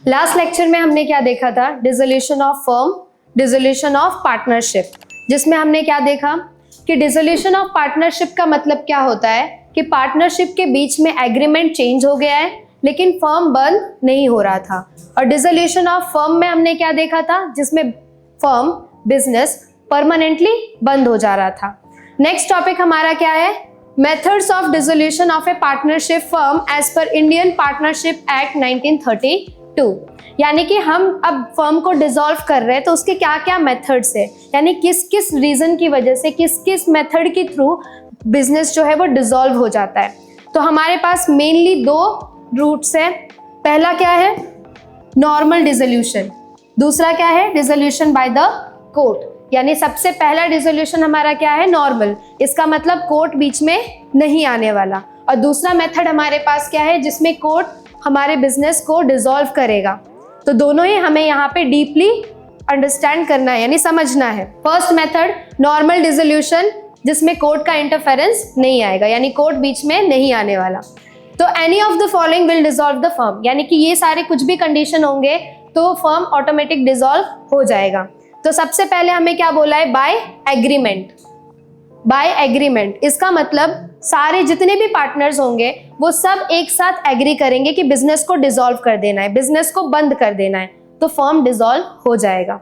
Last lecture में हमने क्या देखा था? Dissolution of firm, dissolution of partnership, जिसमें हमने क्या देखा कि डिसोल्यूशन ऑफ पार्टनरशिप का मतलब क्या होता है कि पार्टनरशिप के बीच में एग्रीमेंट चेंज हो गया है लेकिन फर्म बंद नहीं हो रहा था। और डिसोल्यूशन ऑफ फर्म में हमने क्या देखा था? जिसमें फर्म, बिजनेस परमानेंटली बंद हो जा रहा था। नेक्स्ट टॉपिक हमारा क्या है? Methods of dissolution of a partnership firm as per Indian partnership act 1932। यानी कि हम अब फर्म को डिसॉल्व कर रहे हैं तो उसके क्या क्या मेथड्स है, यानी किस किस रीजन की वजह से, किस किस मेथड के थ्रू बिजनेस जो है वो डिसॉल्व हो जाता है। तो हमारे पास मेनली दो रूट्स है। पहला क्या है? Normal dissolution. दूसरा क्या है? Dissolution by the court. यानी सबसे पहला डिसोल्यूशन हमारा क्या है? नॉर्मल। इसका मतलब कोर्ट बीच में नहीं आने वाला। और दूसरा मेथड हमारे पास क्या है? जिसमें कोर्ट हमारे बिजनेस को डिसॉल्व करेगा। तो दोनों ही हमें यहाँ पे डीपली अंडरस्टैंड करना है, यानी समझना है। फर्स्ट मेथड नॉर्मल डिसोल्यूशन, जिसमें कोर्ट का इंटरफेरेंस नहीं आएगा, यानी कोर्ट बीच में नहीं आने वाला। तो any of the following will dissolve the firm, यानी कि ये सारे कुछ भी कंडीशन होंगे तो फर्म ऑटोमेटिक डिसॉल्व हो जाएगा। तो सबसे पहले हमें क्या बोला है? By agreement. बाय एग्रीमेंट इसका मतलब सारे जितने भी पार्टनर्स होंगे वो सब एक साथ एग्री करेंगे कि बिजनेस को डिसॉल्व कर देना है, बिजनेस को बंद कर देना है, तो फर्म डिसॉल्व हो जाएगा।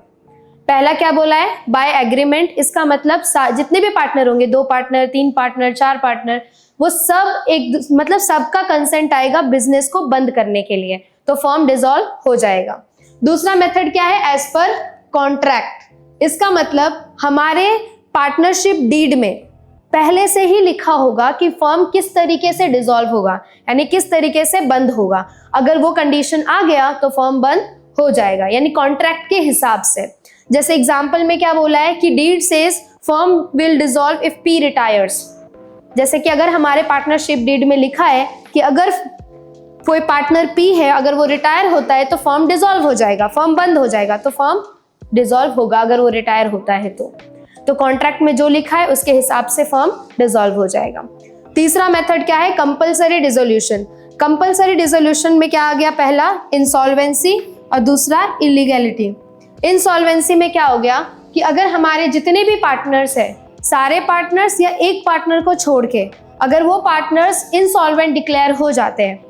पहला क्या बोला है? By agreement. इसका मतलब जितने भी पार्टनर होंगे, 2 पार्टनर, 3 पार्टनर, 4 पार्टनर, वो सब एक मतलब सबका कंसेंट आएगा बिजनेस को बंद करने के लिए, तो फर्म डिसॉल्व हो जाएगा। दूसरा मेथड क्या है? As per contract. इसका मतलब हमारे पार्टनरशिप डीड में पहले से ही लिखा होगा कि फर्म किस तरीके से डिसॉल्व होगा, यानी किस तरीके से बंद होगा। अगर वो कंडीशन आ गया तो फर्म बंद हो जाएगा, यानी कॉन्ट्रैक्ट के हिसाब से। जैसे एग्जांपल में क्या बोला है कि deed says firm will dissolve if P retires. जैसे कि अगर हमारे पार्टनरशिप डीड में लिखा है कि अगर कोई पार्टनर पी है, अगर वो रिटायर होता है तो फर्म डिसॉल्व हो जाएगा, फर्म बंद हो जाएगा, तो फर्म डिसॉल्व होगा अगर वो रिटायर होता है तो कॉन्ट्रैक्ट में जो लिखा है उसके हिसाब से फर्म डिसॉल्व हो जाएगा। तीसरा मेथड क्या है? Compulsory dissolution. कंपलसरी डिसोल्यूशन में क्या आ गया? पहला इंसॉल्वेंसी और दूसरा इलीगैलिटी। इंसॉल्वेंसी में क्या हो गया कि अगर हमारे जितने भी पार्टनर्स हैं, सारे पार्टनर्स या एक पार्टनर को छोड़ के अगर वो पार्टनर्स इंसॉल्वेंट डिक्लेयर हो जाते हैं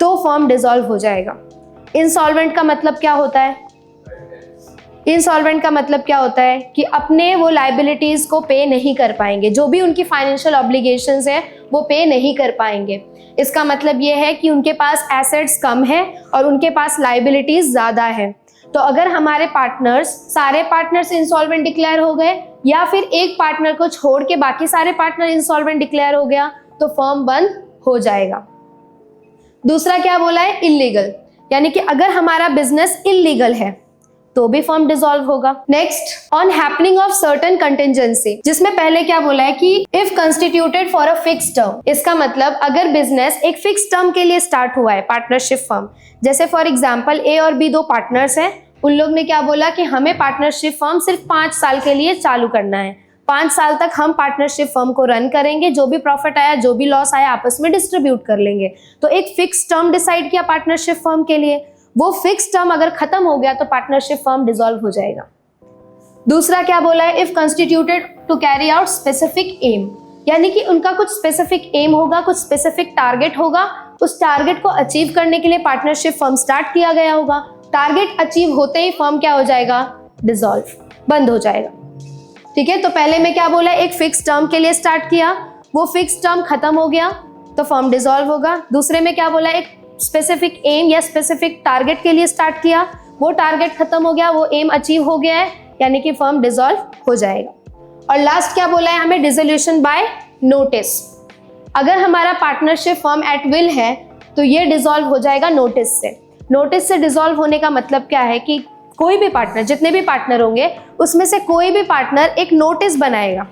तो फर्म डिसॉल्व हो जाएगा। इंसॉल्वेंट का मतलब क्या होता है? इंसॉल्वेंट का मतलब क्या होता है कि अपने वो लाइबिलिटीज को पे नहीं कर पाएंगे, जो भी उनकी फाइनेंशियल ऑब्लिगेशंस है वो पे नहीं कर पाएंगे। इसका मतलब ये है कि उनके पास एसेट्स कम है और उनके पास लाइबिलिटीज ज्यादा है। तो अगर हमारे पार्टनर्स, सारे पार्टनर्स इंसॉल्वेंट डिक्लेयर हो गए या फिर एक पार्टनर को छोड़ के बाकी सारे पार्टनर इंसॉल्वेंट डिक्लेयर हो गया तो फर्म बंद हो जाएगा। दूसरा क्या बोला है? इल्लीगल, यानी कि अगर हमारा बिजनेस इल्लीगल है तो भी फर्म डिसॉल्व होगा। Next, on happening of certain contingency, जिसमें पहले क्या बोला है कि if constituted for a fix term. इसका मतलब अगर बिजनेस एक फिक्स टर्म के लिए स्टार्ट हुआ है, पार्टनरशिप फर्म, जैसे फॉर एग्जांपल ए और बी 2 पार्टनर्स हैं, उन लोग ने क्या बोला कि हमें पार्टनरशिप फर्म सिर्फ 5 साल के लिए चालू करना है, 5 साल तक हम पार्टनरशिप फर्म को रन करेंगे, जो भी प्रॉफिट आया, जो भी लॉस आया आपस में डिस्ट्रीब्यूट कर लेंगे। तो एक फिक्स टर्म डिसाइड किया पार्टनरशिप फर्म के लिए, वो फिक्स टर्म अगर खत्म हो गया तो पार्टनरशिप फर्म डिसॉल्व हो जाएगा। दूसरा क्या बोला है? If constituted to carry out specific aim, यानी कि उनका कुछ स्पेसिफिक एम होगा, कुछ स्पेसिफिक टारगेट होगा, उस टारगेट को अचीव करने के लिए पार्टनरशिप फर्म स्टार्ट किया गया होगा। टारगेट अचीव होते ही फर्म क्या हो जाएगा? डिसॉल्व, बंद हो जाएगा। ठीक है, तो पहले में क्या बोला है? एक फिक्स टर्म के लिए स्टार्ट किया, वो फिक्स टर्म खत्म हो गया तो फर्म डिसॉल्व होगा। दूसरे में क्या बोला है? एक स्पेसिफिक एम या स्पेसिफिक टारगेट के लिए स्टार्ट किया, वो टारगेट खत्म हो गया, वो एम अचीव हो गया है, यानी कि फर्म डिसॉल्व हो जाएगा। और लास्ट क्या बोला है हमें? Dissolution by notice. अगर हमारा पार्टनरशिप फर्म एट विल है तो ये डिसॉल्व हो जाएगा नोटिस से। नोटिस से डिसॉल्व होने का मतलब क्या है कि कोई भी पार्टनर, जितने भी पार्टनर होंगे उसमें से कोई भी पार्टनर एक नोटिस बनाएगा।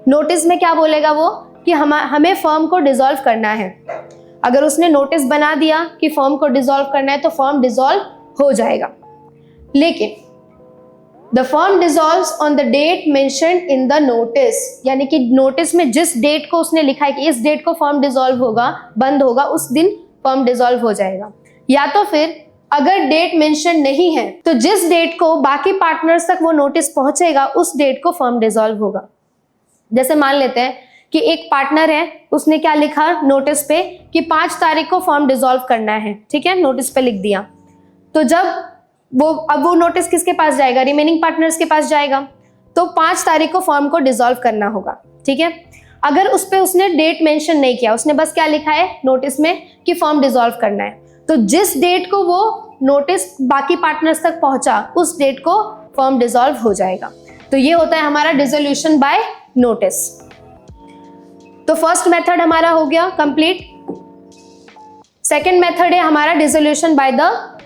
नोटिस में क्या बोलेगा वो कि हमें फर्म को डिसॉल्व करना है। अगर उसने नोटिस बना दिया कि फर्म को डिसॉल्व करना है तो फर्म डिसॉल्व हो जाएगा। लेकिन the firm dissolves on the date mentioned in the notice, यानी कि नोटिस में जिस डेट को उसने लिखा है कि इस डेट को फर्म डिसॉल्व होगा, बंद होगा, उस दिन फर्म डिसॉल्व हो जाएगा। या तो फिर अगर डेट मेंशन नहीं है तो जिस डेट को बाकी पार्टनर्स तक वो नोटिस पहुंचेगा उस डेट को फर्म डिसॉल्व होगा। जैसे मान लेते हैं कि एक पार्टनर है, उसने क्या लिखा नोटिस पे कि 5 तारीख को फर्म डिसॉल्व करना है, ठीक है, नोटिस पे लिख दिया। तो जब वो नोटिस किसके पास जाएगा, रिमेनिंग पार्टनर्स के पास जाएगा। तो 5 तारीख को फर्म को डिसॉल्व करना होगा, ठीक है। अगर उस पे उसने डेट मेंशन नहीं किया, उसने बस क्या लिखा है नोटिस में कि फर्म डिसॉल्व करना है, तो जिस डेट को वो नोटिस बाकी पार्टनर्स तक पहुंचा उस डेट को फर्म डिसॉल्व हो जाएगा। तो ये होता है हमारा डिसोल्यूशन बाय नोटिस। तो फर्स्ट मेथड हमारा हो गया कंप्लीट। सेकंड मेथड है हमारा डिसोल्यूशन बाय द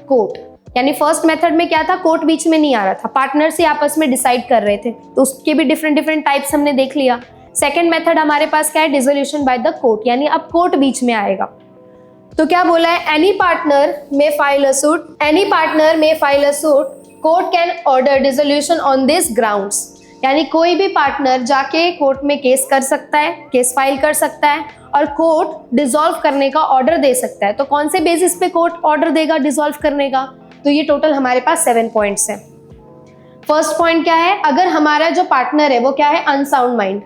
कोर्ट। यानी फर्स्ट मेथड में क्या था, कोर्ट बीच में नहीं आ रहा था, पार्टनर्स ही आपस में डिसाइड कर रहे थे, तो उसके भी डिफरेंट टाइप्स हमने देख लिया। सेकंड मेथड हमारे पास क्या है, डिसोल्यूशन बाय द कोर्ट, यानी अब कोर्ट बीच में आएगा। तो क्या बोला है, एनी पार्टनर में file a suit, court can order dissolution on this grounds. यानी कोई भी पार्टनर जाके कोर्ट में केस कर सकता है, केस फाइल कर सकता है और कोर्ट डिसॉल्व करने का ऑर्डर दे सकता है। तो कौन से बेसिस पे कोर्ट ऑर्डर देगा डिसॉल्व करने का, तो ये टोटल हमारे पास 7 पॉइंट्स हैं। फर्स्ट पॉइंट क्या है, अगर हमारा जो पार्टनर है वो क्या है, अनसाउंड माइंड।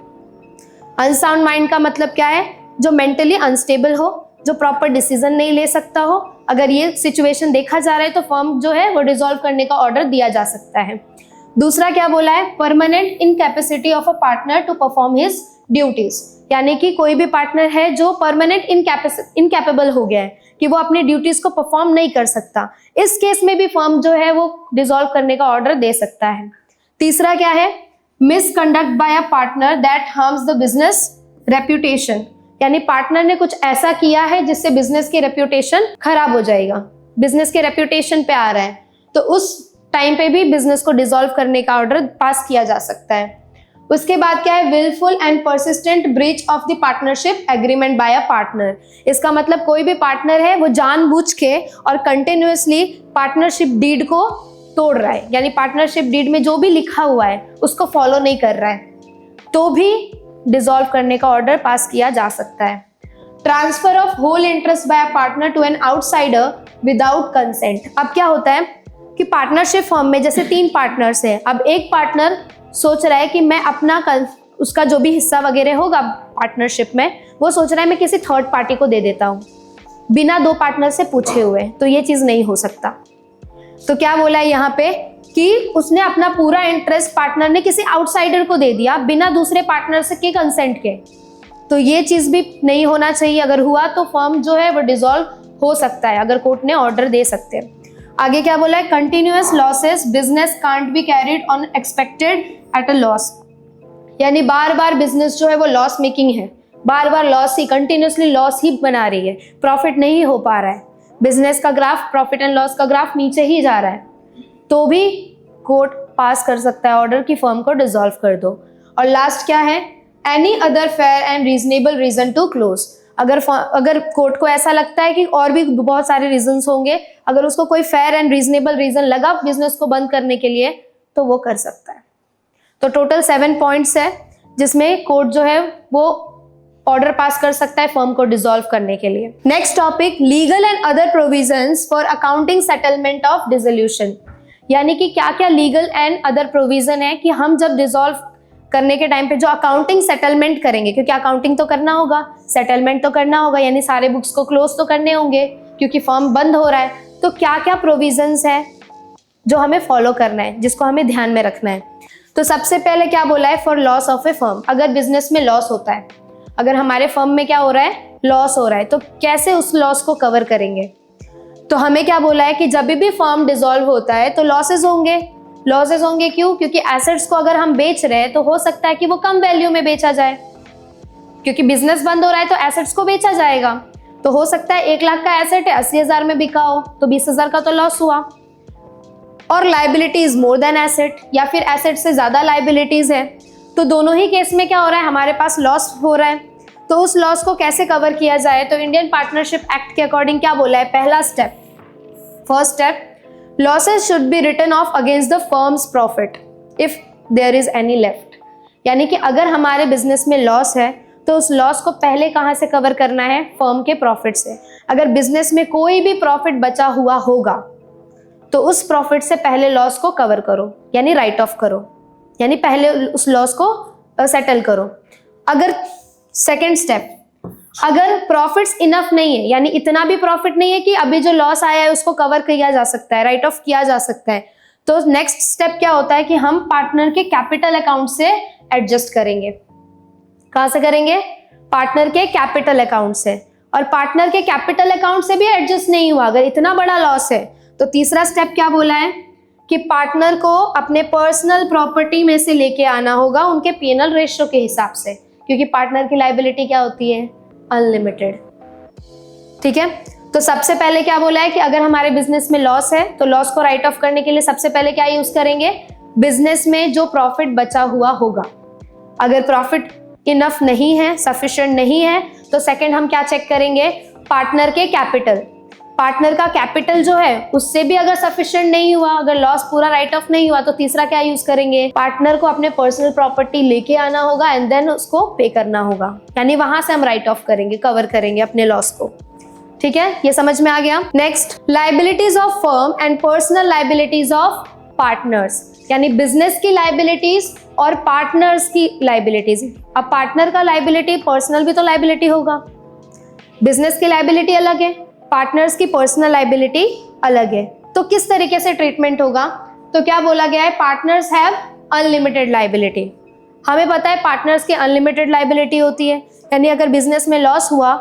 अनसाउंड माइंड का मतलब क्या है, जो मेंटली अनस्टेबल हो, जो प्रॉपर डिसीजन नहीं ले सकता हो। अगर ये सिचुएशन देखा जा रहा है तो फर्म जो है वो डिसॉल्व करने का ऑर्डर दिया जा सकता है। दूसरा क्या बोला है, permanent incapacity of a partner to perform his duties. यानी कि कोई भी पार्टनर है जो परमानेंट इनकैपेबल हो गया है कि वो अपनी ड्यूटीज को परफॉर्म नहीं कर सकता, इस केस में भी फर्म जो है वो डिसॉल्व करने का ऑर्डर दे सकता है। तीसरा क्या है, misconduct by a partner that harms the business reputation. यानी पार्टनर ने कुछ ऐसा किया है जिससे बिजनेस की रेप्यूटेशन खराब हो जाएगा, बिजनेस के रेप्यूटेशन पे आ रहा है, तो उस टाइम पे भी बिजनेस को डिसॉल्व करने का ऑर्डर पास किया जा सकता है। उसके बाद क्या है, wilful and persistent breach of the partnership agreement by a partner. इसका मतलब कोई भी पार्टनर है वो जानबूझ के और कंटिन्यूअसली पार्टनरशिप डीड को तोड़ रहा है, यानी पार्टनरशिप डीड में जो भी लिखा हुआ है उसको फॉलो नहीं कर रहा है, तो भी डिसॉल्व करने का ऑर्डर पास किया जा सकता है। Transfer of whole interest by a partner to an outsider without consent. अब क्या होता है कि पार्टनरशिप फर्म में जैसे 3 पार्टनर्स हैं, अब एक पार्टनर सोच रहा है कि मैं अपना उसका जो भी हिस्सा वगैरह होगा पार्टनरशिप में, वो सोच रहा है मैं किसी थर्ड पार्टी को दे देता हूँ बिना 2 पार्टनर से पूछे हुए, तो ये चीज़ नहीं हो सकता। तो क्या बोला है यहाँ पे कि उसने अपना पूरा इंटरेस्ट पार्टनर ने किसी आउटसाइडर को दे दिया बिना दूसरे पार्टनर से के कंसेंट के, तो ये चीज़ भी नहीं होना चाहिए। अगर हुआ तो फर्म जो है वो डिसॉल्व हो सकता है, अगर कोर्ट ने ऑर्डर दे सकते हैं। आगे क्या बोला है, continuous losses business can't be carried on expected at a loss. यानी बार बार बिजनेस जो है वो लॉस मेकिंग है, बार बार लॉस ही, कंटिन्यूअसली लॉस ही बना रही है, प्रॉफिट नहीं हो पा रहा है, बिजनेस का ग्राफ, प्रॉफिट एंड लॉस का ग्राफ नीचे ही जा रहा है, तो भी कोर्ट पास कर सकता है ऑर्डर की फर्म को डिसॉल्व कर दो। और लास्ट क्या है, any other fair and reasonable reason to close. अगर कोर्ट को ऐसा लगता है कि और भी बहुत सारे रीजंस होंगे, अगर उसको कोई फेयर एंड रीजनेबल रीजन लगा बिजनेस को बंद करने के लिए, तो वो कर सकता है। तो टोटल 7 पॉइंट्स है जिसमें कोर्ट जो है वो ऑर्डर पास कर सकता है फर्म को डिसॉल्व करने के लिए। Next topic, legal and other provisions for accounting settlement of dissolution. यानी कि क्या क्या लीगल एंड अदर प्रोविजन है कि हम जब डिसॉल्व करने के टाइम पे जो अकाउंटिंग सेटलमेंट करेंगे, क्योंकि अकाउंटिंग तो करना होगा, सेटलमेंट तो करना होगा, यानी सारे बुक्स को क्लोज तो करने होंगे क्योंकि फर्म बंद हो रहा है, तो क्या क्या प्रोविजंस है जो हमें फॉलो करना है, जिसको हमें ध्यान में रखना है। तो सबसे पहले क्या बोला है, for loss of A firm. अगर बिजनेस में लॉस होता है, अगर हमारे फर्म में क्या हो रहा है, लॉस हो रहा है, तो कैसे उस लॉस को कवर करेंगे। तो हमें क्या बोला है कि जब भी फर्म डिसॉल्व होता है तो लॉसेस होंगे। लॉसेस होंगे क्यों, क्योंकि एसेट्स को अगर हम बेच रहे हैं तो हो सकता है कि वो कम वैल्यू में बेचा जाए, क्योंकि बिजनेस बंद हो रहा है तो एसेट्स को बेचा जाएगा, तो हो सकता है 1 लाख का एसेट है 80,000 में बिका हो तो 20,000 का तो लॉस हुआ। और liability is more than asset, या फिर एसेट से ज्यादा लाइबिलिटीज है, तो दोनों ही केस में क्या हो रहा है, हमारे पास लॉस हो रहा है। तो उस लॉस को कैसे कवर किया जाए, तो इंडियन पार्टनरशिप एक्ट के अकॉर्डिंग क्या बोला है, पहला step, first step, losses should be written off against the firm's profit if there is any left. यानी कि अगर हमारे बिजनेस में लॉस है तो उस लॉस को पहले कहाँ से कवर करना है, फर्म के प्रॉफिट से। अगर बिजनेस में कोई भी प्रॉफिट बचा हुआ होगा तो उस प्रॉफिट से पहले लॉस को कवर करो, यानी राइट ऑफ करो, यानी पहले उस लॉस को सेटल करो। अगर सेकंड स्टेप, अगर प्रॉफिट्स इनफ नहीं है, यानी इतना भी प्रॉफिट नहीं है कि अभी जो लॉस आया है उसको कवर किया जा सकता है, राइट ऑफ किया जा सकता है, तो नेक्स्ट स्टेप क्या होता है कि हम पार्टनर के कैपिटल अकाउंट से एडजस्ट करेंगे। कहां से करेंगे? पार्टनर के कैपिटल अकाउंट से। और पार्टनर के कैपिटल अकाउंट से भी एडजस्ट नहीं हुआ, अगर इतना बड़ा लॉस है, तो तीसरा स्टेप क्या बोला है कि पार्टनर को अपने पर्सनल प्रॉपर्टी में से लेके आना होगा उनके पीएनएल रेशियो के हिसाब से, क्योंकि पार्टनर की लायबिलिटी क्या होती है? अनलिमिटेड। ठीक है, तो सबसे पहले क्या बोला है कि अगर हमारे बिजनेस में लॉस है तो लॉस को राइट ऑफ करने के लिए सबसे पहले क्या यूज करेंगे? बिजनेस में जो प्रॉफिट बचा हुआ होगा। अगर प्रॉफिट इनफ नहीं है, सफिशिएंट नहीं है, तो सेकंड हम क्या चेक करेंगे? पार्टनर के कैपिटल। पार्टनर का कैपिटल जो है उससे भी अगर सफिशिएंट नहीं हुआ, अगर लॉस पूरा राइट ऑफ नहीं हुआ, तो तीसरा क्या यूज करेंगे? पार्टनर को अपने पर्सनल प्रॉपर्टी लेके आना होगा एंड देन उसको पे करना होगा, यानी वहां से हम राइट ऑफ करेंगे, कवर करेंगे अपने लॉस को। ठीक है, ये समझ में आ गया। Next, liabilities of firm and personal liabilities of partners, यानी बिजनेस की लायबिलिटीज और पार्टनर्स की लायबिलिटीज। अब पार्टनर का लायबिलिटी पर्सनल भी तो लायबिलिटी होगा, बिजनेस की लायबिलिटी अलग है, पार्टनर्स की पर्सनल लायबिलिटी अलग है, तो किस तरीके से ट्रीटमेंट होगा? तो क्या बोला गया है? Partners have unlimited liability. हमें पता है पार्टनर्स की अनलिमिटेड लायबिलिटी होती है, यानी अगर बिजनेस में लॉस हुआ,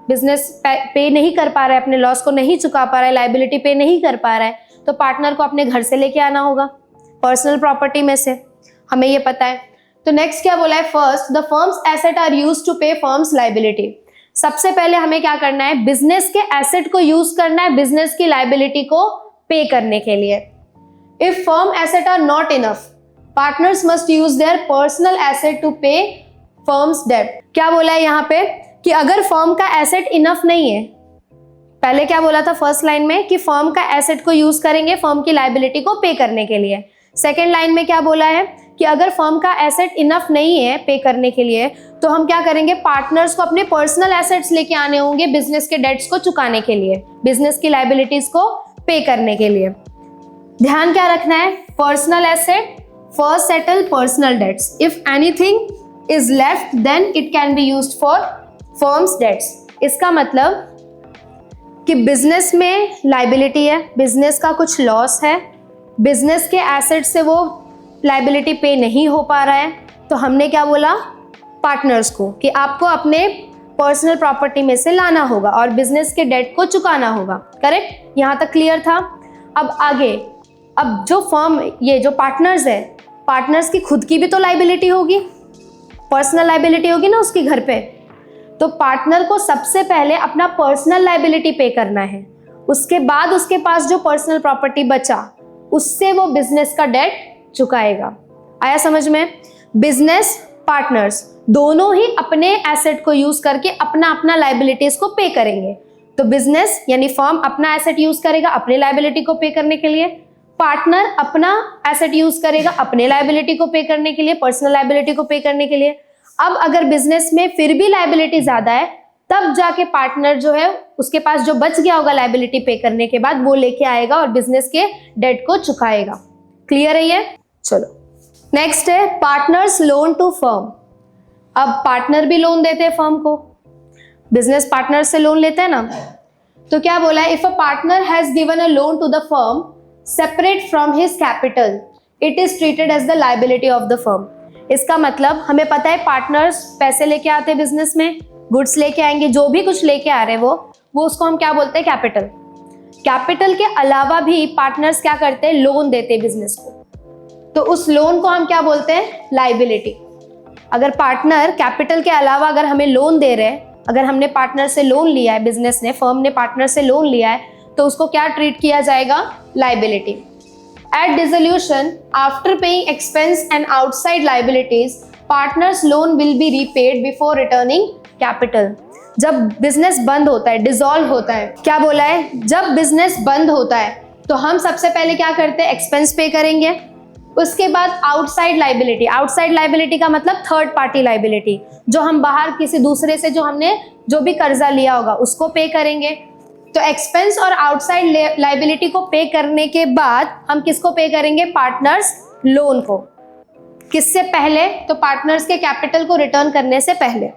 बिजनेस पे नहीं कर पा रहा है, अपने लॉस को नहीं चुका पा रहा है, लायबिलिटी पे नहीं कर पा रहा है, तो पार्टनर को अपने घर से लेके आना होगा, पर्सनल प्रॉपर्टी में से, हमें ये पता है। तो नेक्स्ट क्या बोला है? First, the firm's asset are used to pay firm's liability. सबसे पहले हमें क्या करना है? बिजनेस के एसेट को यूज करना है बिजनेस की लायबिलिटी को पे करने के लिए। If firm asset are not enough, partners must use their personal asset to pay firm's debt. क्या बोला है यहाँ पे कि अगर फर्म का एसेट इनफ नहीं है, पहले क्या बोला था फर्स्ट लाइन में कि फर्म का एसेट को यूज करेंगे फर्म की लायबिलिटी को पे करने के लिए। सेकेंड लाइन में क्या बोला है कि अगर फर्म का एसेट इनफ नहीं है पे करने के लिए, तो हम क्या करेंगे? पार्टनर्स को अपने पर्सनल एसेट्स लेके आने होंगे बिजनेस के डेट्स को चुकाने के लिए, बिजनेस की लायबिलिटीज को पे करने के लिए। ध्यान क्या रखना है? Personal asset first settle personal debts, if anything is left then it can be used for firm's debts. इसका मतलब कि बिजनेस में लायबिलिटी है, बिजनेस का कुछ लॉस है, बिजनेस के एसेट से वो लायबिलिटी पे नहीं हो पा रहा है, तो हमने क्या बोला पार्टनर्स को कि आपको अपने पर्सनल प्रॉपर्टी में से लाना होगा और बिजनेस के डेट को चुकाना होगा। करेक्ट, यहाँ तक क्लियर था। अब आगे, अब जो फर्म, ये जो पार्टनर्स है, पार्टनर्स की खुद की भी तो लायबिलिटी होगी, पर्सनल लायबिलिटी होगी ना उसकी घर पे, तो पार्टनर को सबसे पहले अपना पर्सनल लायबिलिटी पे करना है, उसके बाद उसके पास जो पर्सनल प्रॉपर्टी बचा उससे वो बिजनेस का डेट चुकाएगा। आया समझ में? बिजनेस पार्टनर्स दोनों ही अपने एसेट को यूज करके अपना अपना लायबिलिटीज को पे करेंगे। तो बिजनेस यानी फर्म अपना एसेट यूज करेगा अपने लायबिलिटी को पे करने के लिए, पार्टनर अपना एसेट यूज करेगा अपने लायबिलिटी को पे करने के लिए, पर्सनल लायबिलिटी को पे करने के लिए। अब अगर बिजनेस में फिर भी लायबिलिटी ज्यादा है, तब जाके पार्टनर जो है उसके पास जो बच गया होगा लायबिलिटी पे करने के बाद वो लेके आएगा और बिजनेस के डेट को चुकाएगा। क्लियर है ये? चलो नेक्स्ट है पार्टनर्स लोन टू फर्म। अब पार्टनर भी लोन देते हैं फर्म को, बिजनेस पार्टनर से लोन लेते हैं ना, तो क्या बोला है? If a partner has given a loan to the firm separate from his capital, it is treated as the liability of the firm. इसका मतलब हमें पता है पार्टनर्स पैसे लेके आते हैं बिजनेस में, गुड्स लेके आएंगे, जो भी कुछ लेके आ रहे हैं वो उसको हम क्या बोलते हैं? कैपिटल। कैपिटल के अलावा भी पार्टनर्स क्या करते हैं? लोन देते हैं बिजनेस को, तो उस लोन को हम क्या बोलते हैं? लायबिलिटी। अगर पार्टनर कैपिटल के अलावा अगर हमें लोन दे रहे हैं, अगर हमने पार्टनर से लोन लिया है, बिजनेस ने, फर्म ने पार्टनर से लोन लिया है, तो उसको क्या ट्रीट किया जाएगा? Liability. At dissolution after paying expense and outside liabilities, partner's loan will be repaid before returning capital. जब बिजनेस बंद होता है, डिसॉल्व होता है, क्या बोला है? जब बिजनेस बंद होता है तो हम सबसे पहले क्या करते हैं? एक्सपेंस पे करेंगे, उसके बाद आउटसाइड लायबिलिटी। आउटसाइड लायबिलिटी का मतलब थर्ड पार्टी लायबिलिटी, जो हम बाहर किसी दूसरे से जो हमने जो भी कर्जा लिया होगा उसको पे करेंगे। तो एक्सपेंस और आउटसाइड लाइबिलिटी को पे करने के बाद हम किसको पे करेंगे? पार्टनर्स लोन को। किससे पहले? तो पार्टनर्स के कैपिटल को रिटर्न करने से पहले।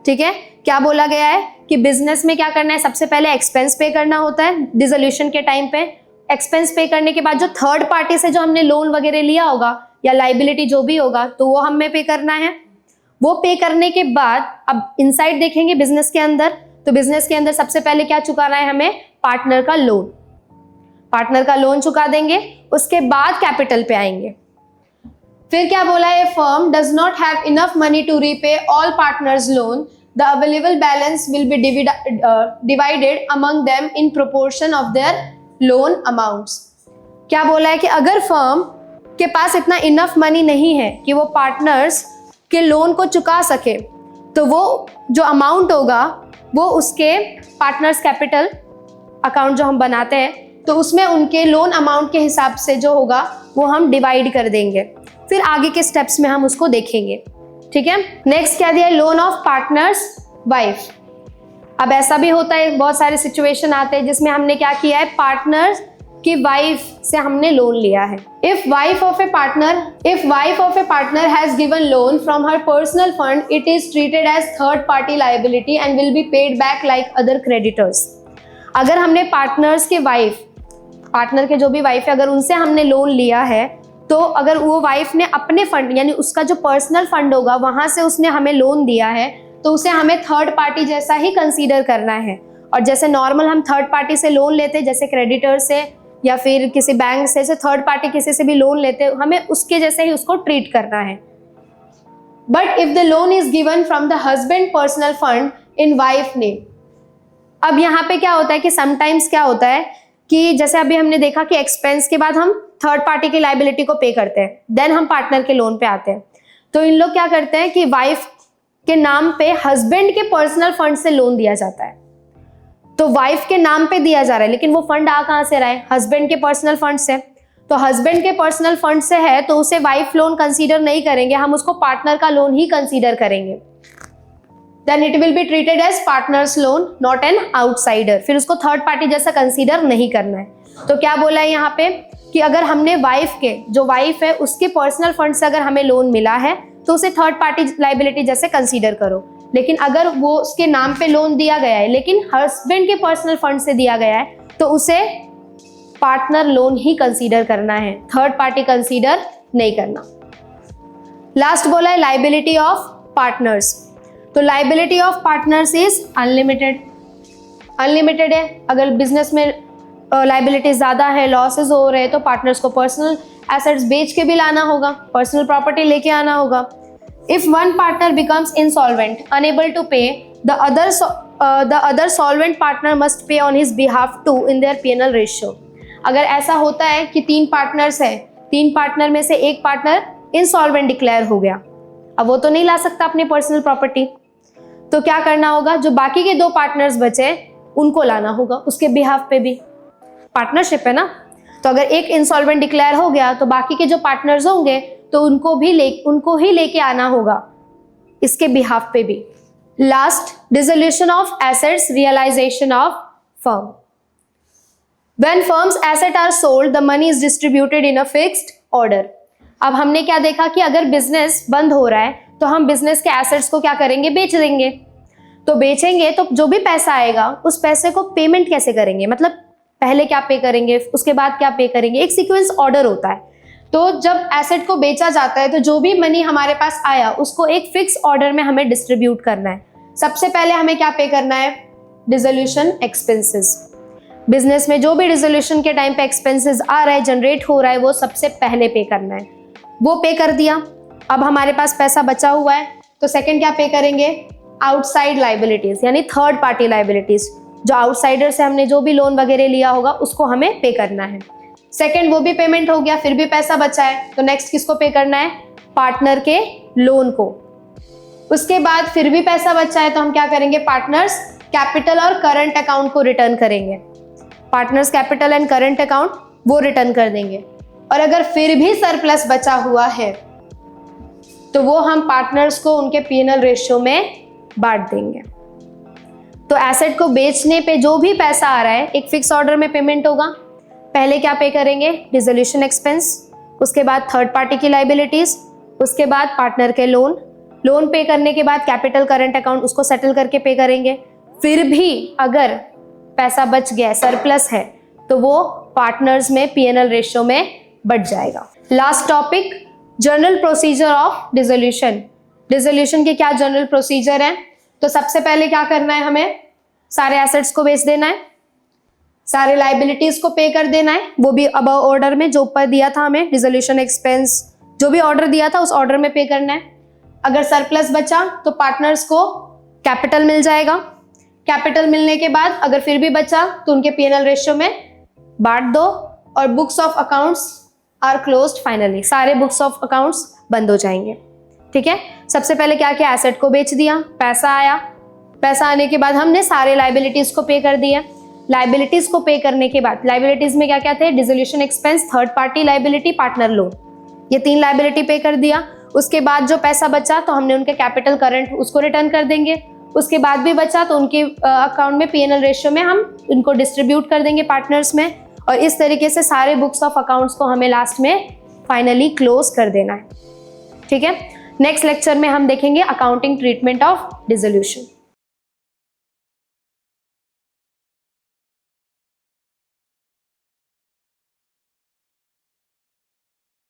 ठीक है, क्या बोला गया है कि बिजनेस में क्या करना है? सबसे पहले एक्सपेंस पे करना होता है डिसोल्यूशन के टाइम पे। एक्सपेंस पे करने के बाद जो थर्ड पार्टी से जो हमने लोन वगैरह लिया होगा या लाइबिलिटी जो भी होगा, तो वो हमें पे करना है। वो पे करने के बाद अब इनसाइड देखेंगे बिजनेस के अंदर, तो बिजनेस के अंदर सबसे पहले क्या चुकाना है हमें? पार्टनर का लोन। पार्टनर का लोन चुका देंगे, उसके बाद कैपिटल पे आएंगे। फिर क्या बोला है? Firm does not have enough money to repay all partners' loan, the available balance will be divided among them in proportion of their loan amounts. क्या बोला है कि अगर फर्म के पास इतना इनफ मनी नहीं है कि वो पार्टनर्स के लोन को चुका सके, तो वो जो अमाउंट होगा वो उसके पार्टनर्स कैपिटल अकाउंट जो हम बनाते हैं, तो उसमें उनके लोन अमाउंट के हिसाब से जो होगा वो हम डिवाइड कर देंगे। फिर आगे के स्टेप्स में हम उसको देखेंगे। ठीक है, नेक्स्ट क्या दिया है? Loan of partners wife. अब ऐसा भी होता है, बहुत सारे सिचुएशन आते हैं जिसमें हमने क्या किया है? पार्टनर की वाइफ से हमने लोन लिया है। If wife of a partner has given loan from her personal fund, it is treated as third party liability and will be paid back like other creditors. अगर हमने पार्टनर्स के wife, partner के जो भी wife है, अगर उनसे हमने लोन लिया है, तो अगर वो वाइफ ने अपने फंड यानी उसका जो पर्सनल फंड होगा वहां से उसने हमें लोन दिया है, तो उसे हमें थर्ड पार्टी जैसा ही कंसीडर करना है। और जैसे नॉर्मल हम थर्ड पार्टी से लोन लेते हैं, जैसे क्रेडिटर से या फिर किसी बैंक से थर्ड पार्टी किसी से भी लोन लेते हैं, हमें उसके जैसे ही उसको ट्रीट करना है। But if the loan is given from the husband personal fund in wife name. अब यहाँ पे क्या होता है कि समटाइम्स क्या होता है कि जैसे अभी हमने देखा कि एक्सपेंस के बाद हम थर्ड पार्टी की लायबिलिटी को पे करते हैं, देन हम पार्टनर के लोन पे आते हैं। तो इन लोग क्या करते हैं कि वाइफ के नाम पे हस्बैंड के पर्सनल फंड से लोन दिया जाता है। तो वाइफ के नाम पे दिया जा रहा है, लेकिन वो फंड आ कहां से रहा है? हस्बैंड के पर्सनल फंड से। तो हस्बैंड के पर्सनल फंड से है तो उसे वाइफ लोन कंसीडर नहीं करेंगे, हम उसको पार्टनर का लोन ही कंसीडर करेंगे। Then it will be treated as partner's loan, not an outsider. फिर उसको थर्ड पार्टी जैसा कंसीडर नहीं करना है। तो क्या बोला है यहाँ पे कि अगर हमने वाइफ के, जो वाइफ है उसके पर्सनल फंड से अगर हमें लोन मिला है, तो उसे थर्ड पार्टी लायबिलिटी जैसे कंसीडर करो। लेकिन अगर वो उसके नाम पे लोन दिया गया है लेकिन हस्बैंड के पर्सनल फंड से दिया गया है, तो उसे पार्टनर लोन ही कंसीडर करना है, थर्ड पार्टी कंसीडर नहीं करना। लास्ट बोला है लायबिलिटी ऑफ पार्टनर्स। तो liability of partners is unlimited. Unlimited है। अगर बिजनेस में लायबिलिटीज ज्यादा है, लॉसेस हो रहे हैं, तो पार्टनर्स को पर्सनल एसेट्स बेच के भी लाना होगा, पर्सनल प्रॉपर्टी लेके आना होगा। If one partner becomes insolvent, unable to pay, the other solvent partner must pay on his behalf too in their P&L ratio. अगर ऐसा होता है कि 3 पार्टनर्स हैं, 3 पार्टनर में से एक पार्टनर इंसॉल्वेंट डिक्लेयर हो गया, अब वो तो नहीं ला सकता अपनी पर्सनल प्रॉपर्टी, तो क्या करना होगा? जो बाकी के 2 पार्टनर्स बचे उनको लाना होगा उसके बिहाफ पे भी। पार्टनरशिप है ना, तो अगर एक इंसॉल्वेंट डिक्लेयर हो गया तो बाकी के जो पार्टनर्स होंगे तो उनको ही लेके आना होगा इसके बिहाफ पे भी। Last, dissolution of assets, realisation of firm. When firm's asset are sold, the money is distributed in a fixed order. अब हमने क्या देखा कि अगर बिजनेस बंद हो रहा है तो हम बिजनेस के एसेट्स को क्या करेंगे? बेच देंगे। तो बेचेंगे तो जो भी पैसा आएगा उस पैसे को पेमेंट कैसे करेंगे? मतलब पहले क्या पे करेंगे, उसके बाद क्या पे करेंगे, एक सीक्वेंस ऑर्डर होता है। तो जब एसेट को बेचा जाता है तो जो भी मनी हमारे पास आया उसको एक फिक्स ऑर्डर में हमें डिस्ट्रीब्यूट करना है। सबसे पहले हमें क्या पे करना है? Dissolution expenses. बिजनेस में जो भी डिसोल्यूशन के टाइम पे एक्सपेंसेस आ रहा है, जनरेट हो रहा है, वो सबसे पहले पे करना है। वो पे कर दिया, अब हमारे पास पैसा बचा हुआ है, तो सेकंड क्या पे करेंगे? आउटसाइड लायबिलिटीज यानी थर्ड पार्टी लायबिलिटीज। जो आउटसाइडर से हमने जो भी लोन वगैरह लिया होगा उसको हमें पे करना है। सेकंड, वो भी पेमेंट हो गया, फिर भी पैसा बचा है, तो नेक्स्ट किसको पे करना है? पार्टनर के लोन को। उसके बाद फिर भी पैसा बचा है तो हम क्या करेंगे? पार्टनर्स कैपिटल और करंट अकाउंट को रिटर्न करेंगे। Partners capital and current account वो रिटर्न कर देंगे। और अगर फिर भी सरप्लस बचा हुआ है तो वो हम पार्टनर्स को उनके P&L रेशियो में बांट देंगे। तो एसेट को बेचने पे जो भी पैसा आ रहा है एक फिक्स ऑर्डर में पेमेंट होगा। पहले क्या पे करेंगे, डिसोल्यूशन एक्सपेंस, उसके बाद थर्ड पार्टी की लाइबिलिटीज, उसके बाद पार्टनर के लोन पे करने के बाद कैपिटल करंट अकाउंट उसको सेटल करके पे करेंगे। फिर भी अगर पैसा बच गया, सरप्लस है, तो वो पार्टनर्स में P&L रेशियो में बढ़ जाएगा। Last topic, general procedure of dissolution. Dissolution के क्या जनरल प्रोसीजर हैं? तो सबसे पहले क्या करना है, हमें सारे एसेट्स को बेच देना है, सारे लाइबिलिटीज को पे कर देना है, वो भी अब ऑर्डर में जो ऊपर दिया था हमें, डिसोल्यूशन एक्सपेंस जो भी ऑर्डर दिया था उस ऑर्डर में पे करना है। अगर सरप्लस बचा तो पार्टनर्स को कैपिटल मिल जाएगा। कैपिटल मिलने के बाद अगर फिर भी बचा तो उनके P&L रेशियो में बांट दो और books of accounts are closed finally, सारे बुक्स ऑफ अकाउंट्स बंद हो जाएंगे। ठीक है, सबसे पहले क्या किया, एसेट को बेच दिया, पैसा आया, पैसा आने के बाद हमने सारे लाइबिलिटीज को पे कर दिया। लाइबिलिटीज को पे करने के बाद लाइबिलिटीज में क्या क्या थे, dissolution expense, third party liability, partner loan, ये 3 लाइबिलिटी पे कर दिया। उसके बाद जो पैसा बचा तो हमने उनके कैपिटल करंट उसको रिटर्न कर देंगे। उसके बाद भी बचा तो उनके अकाउंट में P&L रेशियो में हम उनको डिस्ट्रीब्यूट कर देंगे पार्टनर्स में, और इस तरीके से सारे बुक्स ऑफ अकाउंट्स को हमें लास्ट में फाइनली क्लोज कर देना है। ठीक है, नेक्स्ट लेक्चर में हम देखेंगे अकाउंटिंग ट्रीटमेंट ऑफ डिसोल्यूशन।